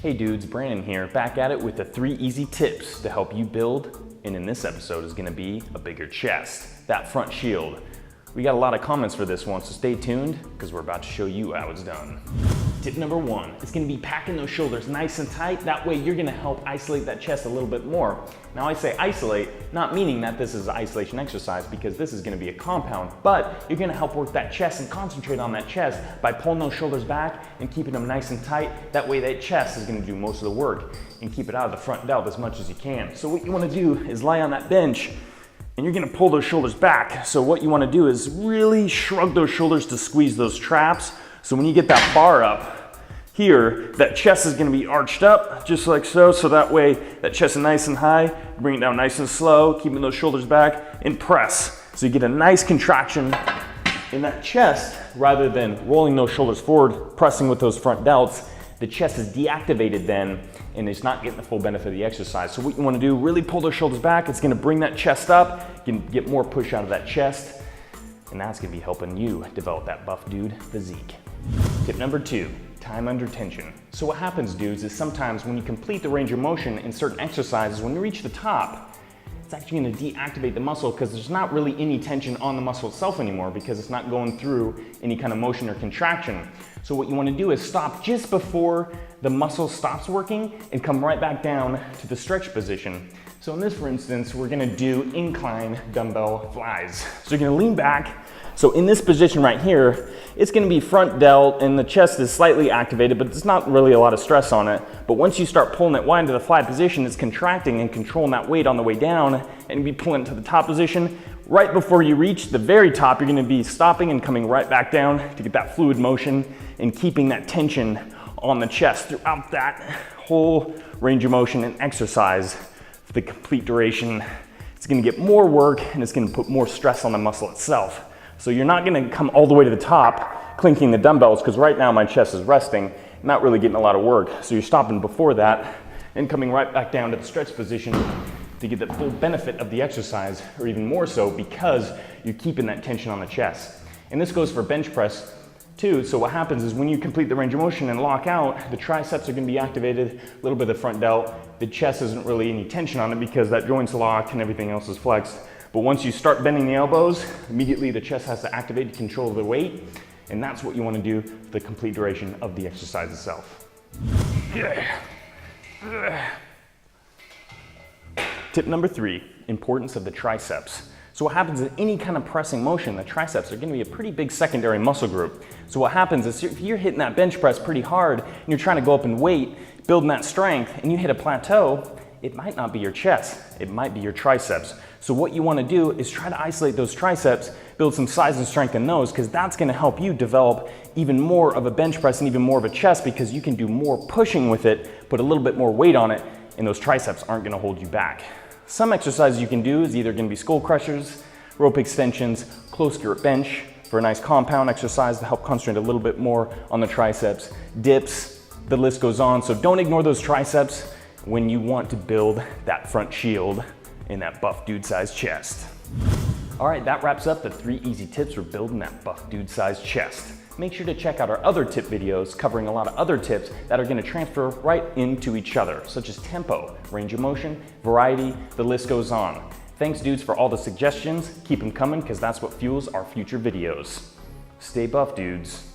Hey dudes, Brandon here, back at it with the 3 easy tips to help you build, and in this episode is gonna be a bigger chest, that front shield. We got a lot of comments for this one, so stay tuned because we're about to show you how it's done. Tip number 1 is gonna be packing those shoulders nice and tight. That way you're gonna help isolate that chest a little bit more. Now I say isolate, not meaning that this is an isolation exercise because this is gonna be a compound, but you're gonna help work that chest and concentrate on that chest by pulling those shoulders back and keeping them nice and tight. That way that chest is gonna do most of the work and keep it out of the front delt as much as you can. So what you wanna do is lie on that bench and you're gonna pull those shoulders back. So what you wanna do is really shrug those shoulders to squeeze those traps. So when you get that bar up here, that chest is gonna be arched up just like so. So that way that chest is nice and high, bring it down nice and slow, keeping those shoulders back and press. So you get a nice contraction in that chest rather than rolling those shoulders forward, pressing with those front delts. The chest is deactivated then and it's not getting the full benefit of the exercise. So what you wanna do, really pull those shoulders back. It's gonna bring that chest up. You can get more push out of that chest. And that's gonna be helping you develop that buff dude physique. Tip number 2, time under tension. So what happens, dudes, is sometimes when you complete the range of motion in certain exercises, when you reach the top, it's actually gonna deactivate the muscle because there's not really any tension on the muscle itself anymore because it's not going through any kind of motion or contraction. So what you wanna do is stop just before the muscle stops working and come right back down to the stretch position. So in this, for instance, we're gonna do incline dumbbell flies. So you're gonna lean back. So in this position right here, it's gonna be front delt and the chest is slightly activated, but there's not really a lot of stress on it. But once you start pulling it wide into the fly position, it's contracting and controlling that weight on the way down and you'll be pulling it to the top position. Right before you reach the very top, you're gonna be stopping and coming right back down to get that fluid motion and keeping that tension on the chest throughout that whole range of motion and exercise for the complete duration. It's gonna get more work and it's gonna put more stress on the muscle itself. So you're not gonna come all the way to the top clinking the dumbbells because right now my chest is resting, not really getting a lot of work. So you're stopping before that and coming right back down to the stretch position to get the full benefit of the exercise, or even more so because you're keeping that tension on the chest. And this goes for bench press too. So what happens is when you complete the range of motion and lock out, the triceps are gonna be activated, a little bit of the front delt. The chest isn't really any tension on it because that joint's locked and everything else is flexed. But once you start bending the elbows, immediately the chest has to activate to control the weight. And that's what you wanna do for the complete duration of the exercise itself. Tip number 3, importance of the triceps. So what happens in any kind of pressing motion, the triceps are gonna be a pretty big secondary muscle group. So what happens is if you're hitting that bench press pretty hard and you're trying to go up in weight, building that strength, and you hit a plateau, it might not be your chest, it might be your triceps. So what you wanna do is try to isolate those triceps, build some size and strength in those, because that's gonna help you develop even more of a bench press and even more of a chest because you can do more pushing with it, put a little bit more weight on it, and those triceps aren't gonna hold you back. Some exercises you can do is either gonna be skull crushers, rope extensions, close grip bench for a nice compound exercise to help concentrate a little bit more on the triceps, dips, the list goes on. So don't ignore those triceps when you want to build that front shield in that buff dude sized chest. All right, that wraps up the 3 easy tips for building that buff dude sized chest. Make sure to check out our other tip videos covering a lot of other tips that are gonna transfer right into each other, such as tempo, range of motion, variety, the list goes on. Thanks dudes for all the suggestions. Keep them coming because that's what fuels our future videos. Stay buff dudes.